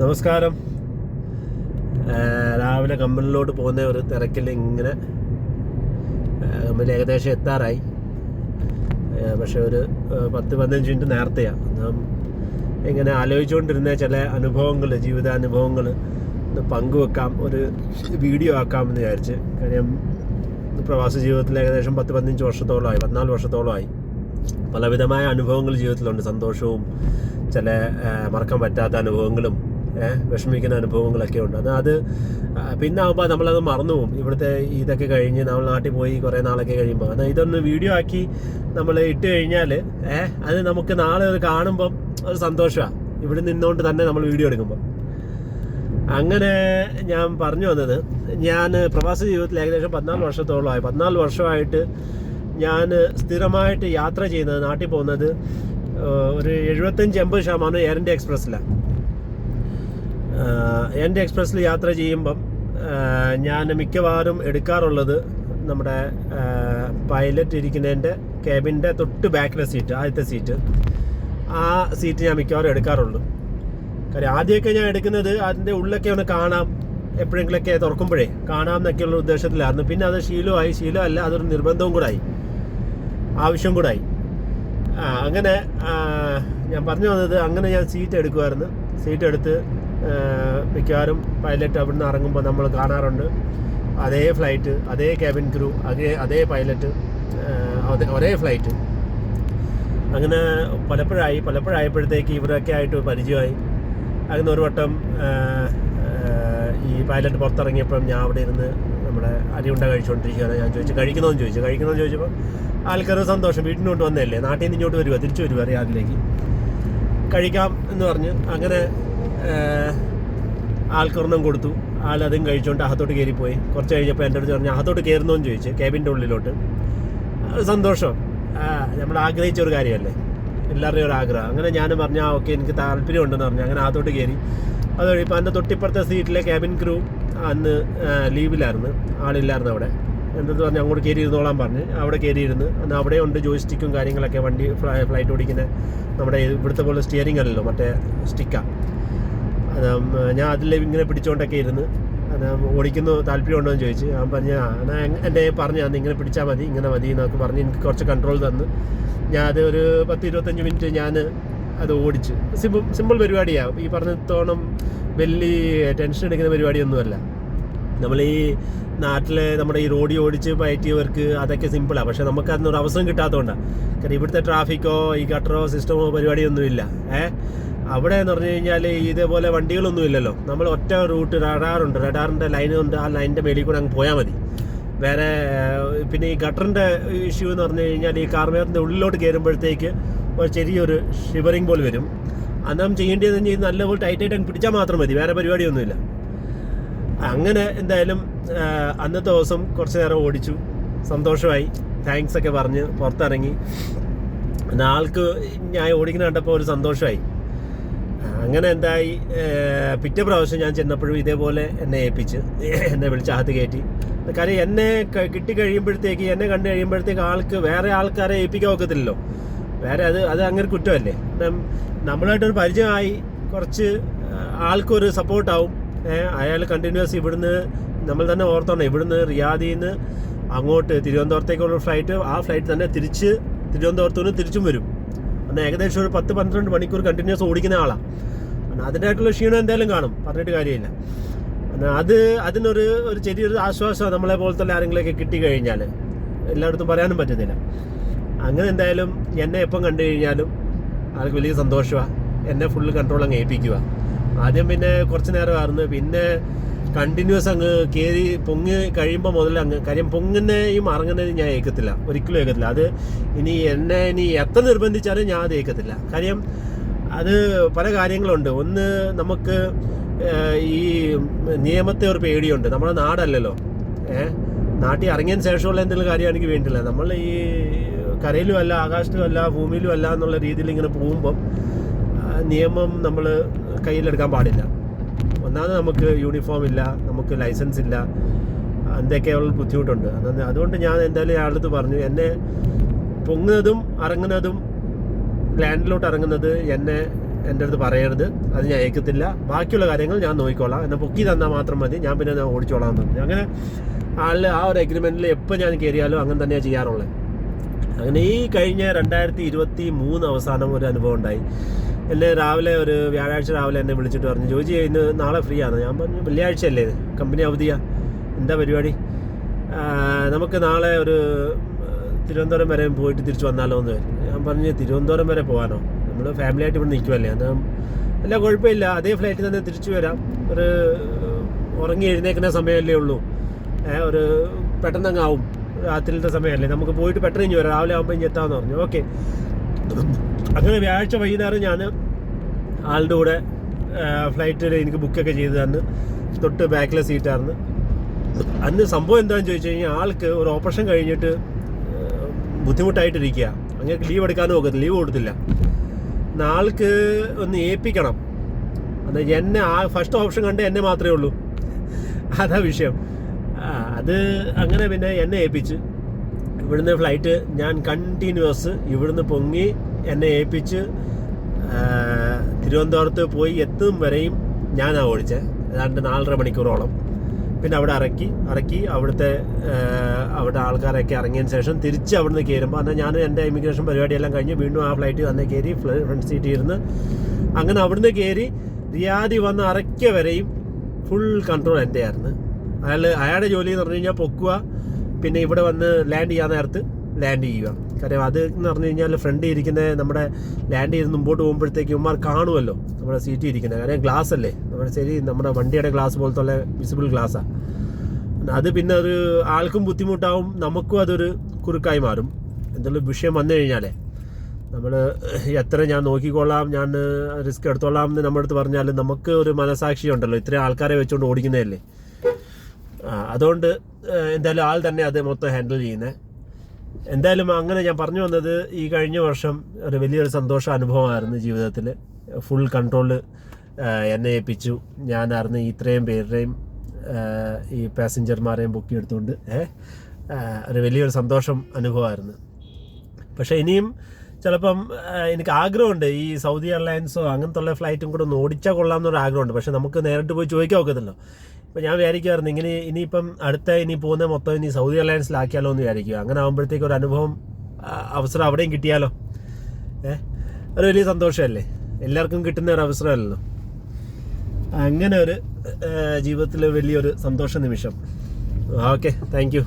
നമസ്കാരം. രാവിലെ കമ്പനിയിലോട്ട് പോകുന്ന ഒരു തിരക്കിൽ ഇങ്ങനെ കമ്പനി ഏകദേശം എത്താറായി. പക്ഷെ ഒരു 10-15 മിനിറ്റ് നേരത്തെയാണ്. നാം ഇങ്ങനെ ആലോചിച്ചുകൊണ്ടിരുന്ന ചില അനുഭവങ്ങൾ, ജീവിതാനുഭവങ്ങൾ പങ്കുവെക്കാം, ഒരു വീഡിയോ ആക്കാമെന്ന് വിചാരിച്ച്. കാര്യം പ്രവാസ ജീവിതത്തിൽ ഏകദേശം 10-15 വർഷത്തോളമായി, 14 വർഷത്തോളമായി. പലവിധമായ അനുഭവങ്ങൾ ജീവിതത്തിലുണ്ട്. സന്തോഷവും ചില മറക്കാൻ പറ്റാത്ത അനുഭവങ്ങളും വിഷമിക്കുന്ന അനുഭവങ്ങളൊക്കെ ഉണ്ട്. അത് പിന്നെ ആകുമ്പോൾ നമ്മളത് മറന്നു പോകും. ഇവിടുത്തെ ഇതൊക്കെ കഴിഞ്ഞ് നമ്മൾ നാട്ടിൽ പോയി കുറേ നാളൊക്കെ കഴിയുമ്പോൾ ഇതൊന്ന് വീഡിയോ ആക്കി നമ്മൾ ഇട്ട് കഴിഞ്ഞാൽ അത് നമുക്ക് നാളെ അത് കാണുമ്പം ഒരു സന്തോഷമാണ്. ഇവിടെ നിന്നുകൊണ്ട് തന്നെ നമ്മൾ വീഡിയോ എടുക്കുമ്പോൾ. അങ്ങനെ ഞാൻ പറഞ്ഞു വന്നത്, ഞാൻ പ്രവാസ ജീവിതത്തിൽ ഏകദേശം 14 വർഷത്തോളമായി. 14 വർഷമായിട്ട് ഞാൻ സ്ഥിരമായിട്ട് യാത്ര ചെയ്യുന്നത്, നാട്ടിൽ പോകുന്നത് ഒരു 75-80% എയർ ഇന്ത്യ എക്സ്പ്രസ്സിലാണ്. എയർ ഇന്ത്യ എക്സ്പ്രസ്സിൽ യാത്ര ചെയ്യുമ്പം ഞാൻ മിക്കവാറും എടുക്കാറുള്ളത് നമ്മുടെ പൈലറ്റ് ഇരിക്കുന്നതിൻ്റെ ക്യാബിൻ്റെ തൊട്ട് ബാക്കിലെ സീറ്റ്, ആദ്യത്തെ സീറ്റ്. ആ സീറ്റ് ഞാൻ മിക്കവാറും എടുക്കാറുള്ളൂ. കാര്യം ആദ്യമൊക്കെ ഞാൻ എടുക്കുന്നത് അതിൻ്റെ ഉള്ളൊക്കെ ഒന്ന് കാണാം, എപ്പോഴെങ്കിലൊക്കെ തുറക്കുമ്പോഴേ കാണാം എന്നൊക്കെയുള്ള ഉദ്ദേശത്തിലായിരുന്നു. പിന്നെ അത് ശീലമല്ല, അതൊരു നിർബന്ധവും കൂടായി, ആവശ്യം കൂടായി. അങ്ങനെ ഞാൻ പറഞ്ഞു വന്നത്, അങ്ങനെ ഞാൻ സീറ്റ് എടുക്കുമായിരുന്നു. സീറ്റ് എടുത്ത് മിക്കവാറും പൈലറ്റ് അവിടുന്ന് ഇറങ്ങുമ്പോൾ നമ്മൾ കാണാറുണ്ട് അതേ ഫ്ലൈറ്റ്, അതേ ക്യാബിൻ ക്രൂ, അതേ പൈലറ്റ്, ഒരേ ഫ്ലൈറ്റ്. അങ്ങനെ പലപ്പോഴായപ്പോഴത്തേക്ക് ഇവരൊക്കെ ആയിട്ട് പരിചയമായി. അങ്ങനെ ഒരു വട്ടം ഈ പൈലറ്റ് പുറത്തിറങ്ങിയപ്പം ഞാൻ അവിടെ ഇരുന്ന് നമ്മുടെ അരിയുണ്ട കഴിച്ചുകൊണ്ടിരിക്കുകയാണ്. ഞാൻ കഴിക്കണമെന്ന് ചോദിച്ചപ്പോൾ ആൾക്കാർക്ക് സന്തോഷം. വീട്ടിനോട്ട് വന്നതല്ലേ, നാട്ടിൽ നിന്ന് ഇങ്ങോട്ട് തിരിച്ചു വരുക റിയാദിലേക്ക്, കഴിക്കാം എന്ന് പറഞ്ഞ് അങ്ങനെ ആൾക്കൊരെണ്ണം കൊടുത്തു. ആളതും കഴിച്ചുകൊണ്ട് അകത്തോട്ട് കയറിപ്പോയി. കുറച്ച് കഴിഞ്ഞപ്പോൾ എൻ്റെ അടുത്ത് പറഞ്ഞു അകത്തോട്ട് കയറുന്നോന്ന് ചോദിച്ചു, ക്യാബിൻ്റെ ഉള്ളിലോട്ട്. സന്തോഷം, നമ്മൾ ആഗ്രഹിച്ച ഒരു കാര്യമല്ലേ, എല്ലാവരുടെയും ഒരു ആഗ്രഹം. അങ്ങനെ ഞാൻ പറഞ്ഞു ഓക്കെ, എനിക്ക് താല്പര്യമുണ്ടെന്ന് പറഞ്ഞു. അങ്ങനെ അകത്തോട്ട് കയറി. അത് കഴിയുമ്പോൾ എൻ്റെ തൊട്ടിപ്പുറത്തെ സീറ്റിലെ ക്യാബിൻ ക്രൂ അന്ന് ലീവിലായിരുന്നു, ആളില്ലായിരുന്നു അവിടെ. എന്തെന്ന് പറഞ്ഞ് അങ്ങോട്ട് കയറി ഇരുന്നോളാൻ പറഞ്ഞ് അവിടെ കയറിയിരുന്ന്. അന്ന് അവിടെ ഉണ്ട് ജോയിസ്റ്റിക്കും കാര്യങ്ങളൊക്കെ. വണ്ടി ഫ്ലൈറ്റ് ഓടിക്കുന്ന നമ്മുടെ ഇവിടുത്തെ പോലെ സ്റ്റിയറിംഗ് അല്ലല്ലോ, മറ്റേ സ്റ്റിക്കാണ്. ഞാൻ അതിൽ ഇങ്ങനെ പിടിച്ചുകൊണ്ടൊക്കെ ഇരുന്ന് ഓടിക്കുന്നു, താല്പര്യമുണ്ടോ എന്ന് ചോദിച്ചു. ഞാൻ പറഞ്ഞ എൻ്റെ പറഞ്ഞു അന്ന് ഇങ്ങനെ പിടിച്ചാൽ മതി, ഇങ്ങനെ മതി എന്നൊക്കെ പറഞ്ഞ് എനിക്ക് കുറച്ച് കൺട്രോൾ തന്നു. ഞാൻ അത് ഒരു 10-25 മിനിറ്റ് ഞാൻ അത് ഓടിച്ച്. സിമ്പിൾ പരിപാടിയാണ്. ഈ പറഞ്ഞത്തോണം വലിയ ടെൻഷൻ എടുക്കുന്ന പരിപാടിയൊന്നുമല്ല. നമ്മൾ ഈ നാട്ടിലെ നമ്മുടെ ഈ റോഡിൽ ഓടിച്ച് പയറ്റിയവർക്ക് അതൊക്കെ സിമ്പിളാണ്. പക്ഷെ നമുക്ക് അതിനൊരു അവസരം കിട്ടാത്തതുകൊണ്ടാണ്. കാരണം ഇവിടുത്തെ ട്രാഫിക്കോ ഈ ഗട്ടറോ സിസ്റ്റമോ പരിപാടിയൊന്നുമില്ല. അവിടെ എന്ന് പറഞ്ഞു കഴിഞ്ഞാൽ ഇതേപോലെ വണ്ടികളൊന്നും ഇല്ലല്ലോ. നമ്മൾ ഒറ്റ റൂട്ട്, റഡാറുണ്ട്, റഡാറിൻ്റെ ലൈനുണ്ട്. ആ ലൈനിൻ്റെ മേലിൽ കൂടെ അങ്ങ് പോയാൽ മതി. വേറെ പിന്നെ ഈ ഗട്ടറിൻ്റെ ഇഷ്യൂ എന്ന് പറഞ്ഞു കഴിഞ്ഞാൽ ഈ കാർമേറിൻ്റെ ഉള്ളിലോട്ട് കയറുമ്പോഴത്തേക്ക് ഒരു ചെറിയൊരു ഷിവറിങ് പോലെ വരും. അന്നാം ചെയ്യേണ്ടതെന്ന് ചെയ്ത് നല്ലപോലെ ടൈറ്റായിട്ട് അങ്ങ് പിടിച്ചാൽ മാത്രം മതി, വേറെ പരിപാടിയൊന്നുമില്ല. അങ്ങനെ എന്തായാലും അന്നത്തെ ദിവസം കുറച്ച് നേരം ഓടിച്ചു, സന്തോഷമായി, താങ്ക്സ് ഒക്കെ പറഞ്ഞ് പുറത്തിറങ്ങി. ആൾക്ക് ഞാൻ ഓടിക്കുന്ന കണ്ടപ്പോൾ ഒരു സന്തോഷമായി. അങ്ങനെ എന്തായി, പിറ്റേ പ്രാവശ്യം ഞാൻ ചെന്നപ്പോഴും ഇതേപോലെ എന്നെ വിളിച്ച് അകത്ത് കയറ്റി. കാര്യം എന്നെ കിട്ടിക്കഴിയുമ്പോഴത്തേക്ക്, എന്നെ കണ്ടു കഴിയുമ്പോഴത്തേക്ക് ആൾക്ക് വേറെ ആൾക്കാരെ ഏൽപ്പിക്കാൻ ഒക്കത്തില്ലല്ലോ. വേറെ അത് അങ്ങനെ കുറ്റമല്ലേ. നമ്മളായിട്ടൊരു പരിചയമായി, കുറച്ച് ആൾക്കൊരു സപ്പോർട്ടാവും. അയാൾ കണ്ടിന്യൂസ് ഇവിടുന്ന്, നമ്മൾ തന്നെ ഓർത്തോണം, ഇവിടുന്ന് റിയാദിൽ നിന്ന് അങ്ങോട്ട് തിരുവനന്തപുരത്തേക്കുള്ള ഫ്ലൈറ്റ്, ആ ഫ്ലൈറ്റ് തന്നെ തിരിച്ച് തിരുവനന്തപുരത്ത് നിന്ന് തിരിച്ചും വരും. എന്നാൽ ഏകദേശം ഒരു 10-12 മണിക്കൂർ കണ്ടിന്യൂസ് ഓടിക്കുന്ന ആളാണ്. അതിൻ്റെതായിട്ടുള്ള ക്ഷീണം എന്തായാലും കാണും, പറഞ്ഞിട്ട് കാര്യമില്ല. എന്നാൽ അതിനൊരു ചെറിയൊരു ആശ്വാസമാണ് നമ്മളെ പോലത്തെ ആരെങ്കിലുമൊക്കെ കിട്ടിക്കഴിഞ്ഞാൽ. എല്ലായിടത്തും പറയാനും പറ്റുന്നില്ല. അങ്ങനെ എന്തായാലും എന്നെ എപ്പം കണ്ടു കഴിഞ്ഞാലും ആൾക്ക് വലിയ സന്തോഷമാണ്. എന്നെ ഫുള്ള് കൺട്രോൾ അങ്ങ് ഏൽപ്പിക്കുക. ആദ്യം പിന്നെ കുറച്ച് നേരമായിരുന്നു, പിന്നെ കണ്ടിന്യൂസ് അങ്ങ് കയറി പൊങ്ങി കഴിയുമ്പോൾ മുതൽ അങ്ങ്. കാര്യം പൊങ്ങുന്നേയും മറങ്ങുന്നതിനും ഞാൻ ഏൽക്കത്തില്ല, ഒരിക്കലും ഏൽക്കത്തില്ല. അത് ഇനി എത്ര നിർബന്ധിച്ചാലും ഞാൻ അത് ഏൽക്കത്തില്ല. കാര്യം അത് പല കാര്യങ്ങളുണ്ട്. ഒന്ന്, നമുക്ക് ഈ നിയമത്തെ ഒരു പേടിയുണ്ട്. നമ്മുടെ നാടല്ലല്ലോ. നാട്ടിൽ ഇറങ്ങിയതിന് ശേഷമുള്ള എന്തെങ്കിലും കാര്യമാണെങ്കിൽ വേണ്ടില്ല. നമ്മൾ ഈ കരയിലും അല്ല, ആകാശത്തിലും അല്ല, ഭൂമിയിലും അല്ല എന്നുള്ള രീതിയിൽ ഇങ്ങനെ പോകുമ്പം നിയമം നമ്മൾ കയ്യിലെടുക്കാൻ പാടില്ല. ഒന്നാമത് നമുക്ക് യൂണിഫോം ഇല്ല, നമുക്ക് ലൈസൻസ് ഇല്ല, എന്തൊക്കെയുള്ള ബുദ്ധിമുട്ടുണ്ട്. അതുകൊണ്ട് ഞാൻ എന്തായാലും അയാളടുത്ത് പറഞ്ഞു, എന്നെ പൊങ്ങുന്നതും ഇറങ്ങുന്നതും ലാൻഡിലോട്ട് ഇറങ്ങുന്നത് എന്നെ എൻ്റെ അടുത്ത് പറയരുത്, അത് ഞാൻ ഏൽക്കത്തില്ല, ബാക്കിയുള്ള കാര്യങ്ങൾ ഞാൻ നോക്കിക്കോളാം, എന്നെ പൊക്കി തന്നാൽ മാത്രം മതി, ഞാൻ പിന്നെ ഓടിച്ചോളാം എന്ന് പറഞ്ഞു. അങ്ങനെ ആളിൽ ആ ഒരു എഗ്രിമെൻറ്റിൽ എപ്പോൾ ഞാൻ കയറിയാലും അങ്ങനെ തന്നെയാണ് ചെയ്യാറുള്ളത്. അങ്ങനെ ഈ കഴിഞ്ഞ 2023 അവസാനം ഒരു അനുഭവം ഉണ്ടായി. എന്നെ രാവിലെ ഒരു വ്യാഴാഴ്ച രാവിലെ എന്നെ വിളിച്ചിട്ട് പറഞ്ഞു, ജോജി ഇന്ന് നാളെ ഫ്രീ ആണ്. ഞാൻ പറഞ്ഞു, വെള്ളിയാഴ്ച അല്ലേ, കമ്പനി അവധിയാണ്, എന്താ പരിപാടി, നമുക്ക് നാളെ ഒരു തിരുവനന്തപുരം വരെ പോയിട്ട് തിരിച്ചു വന്നാലോ എന്ന് പറഞ്ഞു. ഞാൻ പറഞ്ഞു, തിരുവനന്തപുരം വരെ പോകാനോ, നമ്മൾ ഫാമിലി ആയിട്ട് ഇവിടെ നിൽക്കുമല്ലേ, എന്നാൽ അല്ല കുഴപ്പമില്ല, അതേ ഫ്ലൈറ്റിൽ തന്നെ തിരിച്ചു വരാം, ഒരു ഉറങ്ങി എഴുന്നേക്കുന്ന സമയമല്ലേ ഉള്ളൂ, ഒരു പെട്ടെന്നങ്ങ് ആവും, രാത്രിയിലത്തെ സമയമല്ലേ, നമുക്ക് പോയിട്ട് പെട്ടെന്ന് ഇഞ്ഞ് വരാം, രാവിലെ ആകുമ്പോൾ ഇഞ്ഞ് എത്താമെന്ന് പറഞ്ഞു. ഓക്കെ. അങ്ങനെ വ്യാഴാഴ്ച വൈകുന്നേരം ഞാൻ ആളുടെ കൂടെ ഫ്ലൈറ്റിൽ എനിക്ക് ബുക്കൊക്കെ ചെയ്ത് തന്ന് തൊട്ട് ബാക്കിലെ സീറ്റായിരുന്നു. അന്ന് സംഭവം എന്താണെന്ന് ചോദിച്ചു കഴിഞ്ഞാൽ, ആൾക്ക് ഒരു ഓപ്പറേഷൻ കഴിഞ്ഞിട്ട് ബുദ്ധിമുട്ടായിട്ടിരിക്കുക, അങ്ങനെ ലീവ് എടുക്കാനും ഒക്കത്തില്ല, ലീവ് കൊടുത്തില്ല. ആൾക്ക് ഒന്ന് ഏൽപ്പിക്കണം, അത് എന്നെ ഫസ്റ്റ് ഓപ്ഷൻ കണ്ട് എന്നെ മാത്രമേ ഉള്ളൂ, അതാ വിഷയം. അത് അങ്ങനെ പിന്നെ എന്നെ ഏൽപ്പിച്ച് ഇവിടുന്ന് ഫ്ലൈറ്റ് ഞാൻ കണ്ടിന്യൂസ് ഇവിടുന്ന് പൊങ്ങി എന്നെ ഏൽപ്പിച്ച് തിരുവനന്തപുരത്ത് പോയി എത്തും വരെയും ഞാനാണ് ഓടിച്ചത്, ഏതാണ്ട് 4.5 മണിക്കൂറോളം. പിന്നെ അവിടെ ഇറക്കി അവിടെ ആൾക്കാരൊക്കെ ഇറങ്ങിയതിന് ശേഷം തിരിച്ച് അവിടുന്ന് കയറുമ്പോൾ എന്നാൽ ഞാൻ എൻ്റെ ഇമിഗ്രേഷൻ പരിപാടിയെല്ലാം കഴിഞ്ഞ് വീണ്ടും ആ ഫ്ലൈറ്റ് തന്നെ കയറി ഫ്രണ്ട് സീറ്റിൽ ഇരുന്ന് അങ്ങനെ അവിടുന്ന് കയറി റിയാദി വന്ന് ഇറക്കിയ വരെയും ഫുൾ കൺട്രോൾ എൻ്റെ ആയിരുന്നു. അയാളുടെ ജോലി എന്ന് പറഞ്ഞു കഴിഞ്ഞാൽ പൊക്കുക, പിന്നെ ഇവിടെ വന്ന് ലാൻഡ് ചെയ്യാൻ നേരത്ത് ലാൻഡ് ചെയ്യുക. കാര്യം അത് എന്ന് പറഞ്ഞു കഴിഞ്ഞാൽ ഫ്രണ്ട് ഇരിക്കുന്ന നമ്മുടെ ലാൻഡ് ചെയ്ത് മുമ്പോട്ട് പോകുമ്പോഴത്തേക്ക് ഉമ്മാർ കാണുമല്ലോ നമ്മുടെ സീറ്റിൽ ഇരിക്കുന്നത്, കാര്യം ഗ്ലാസ് അല്ലേ, നമ്മുടെ വണ്ടിയുടെ ഗ്ലാസ് പോലത്തുള്ള വിസിബിൾ ഗ്ലാസ്സാണ്. അത് പിന്നെ ഒരു ആൾക്കും ബുദ്ധിമുട്ടാവും, നമുക്കും അതൊരു കുറുക്കായി മാറും. എന്തെങ്കിലും വിഷയം വന്നു കഴിഞ്ഞാലേ നമ്മൾ എത്ര ഞാൻ നോക്കിക്കൊള്ളാം, ഞാൻ റിസ്ക് എടുത്തോളാം എന്ന് നമ്മുടെ അടുത്ത് പറഞ്ഞാലും നമുക്ക് ഒരു മനസാക്ഷി ഉണ്ടല്ലോ, ഇത്രയും ആൾക്കാരെ വെച്ചുകൊണ്ട് ഓടിക്കുന്നതല്ലേ. അതുകൊണ്ട് എന്തായാലും ആൾ തന്നെ അത് മൊത്തം ഹാൻഡിൽ ചെയ്യുന്നത്. എന്തായാലും അങ്ങനെ ഞാൻ പറഞ്ഞു വന്നത്, ഈ കഴിഞ്ഞ വർഷം ഒരു വലിയൊരു സന്തോഷ അനുഭവമായിരുന്നു ജീവിതത്തിൽ. ഫുൾ കൺട്രോൾ എന്നെ ഏൽപ്പിച്ചു, ഞാനായിരുന്നു ഇത്രയും പേരുടെയും ഈ പാസഞ്ചർമാരെയും ബുക്ക് എടുത്തുകൊണ്ട് ഒരു വലിയൊരു സന്തോഷം അനുഭവമായിരുന്നു. പക്ഷേ ഇനിയും ചിലപ്പം എനിക്ക് ആഗ്രഹമുണ്ട്, ഈ സൗദി എയർലൈൻസോ അങ്ങനത്തെ ഉള്ള ഫ്ലൈറ്റും കൂടെ ഒന്ന് ഓടിച്ചാൽ കൊള്ളാമെന്നൊരു ആഗ്രഹമുണ്ട്. പക്ഷെ നമുക്ക് നേരിട്ട് പോയി ചോദിക്കാൻ ഒക്കത്തില്ലോ. ഇപ്പം ഞാൻ വിചാരിക്കുമായിരുന്നു ഇനിയിപ്പം ഇനി പോകുന്ന മൊത്തം ഇനി സൗദി എയർലൈൻസിലാക്കിയാലോ എന്ന് വിചാരിക്കുക. അങ്ങനെ ആകുമ്പോഴത്തേക്ക് ഒരു അനുഭവം അവസരം അവിടെയും കിട്ടിയാലോ, ഒരു വലിയ സന്തോഷമല്ലേ, എല്ലാവർക്കും കിട്ടുന്ന ഒരു അവസരമല്ലല്ലോ. അങ്ങനെ ഒരു ജീവിതത്തിൽ വലിയൊരു സന്തോഷ നിമിഷം. Okay, thank you.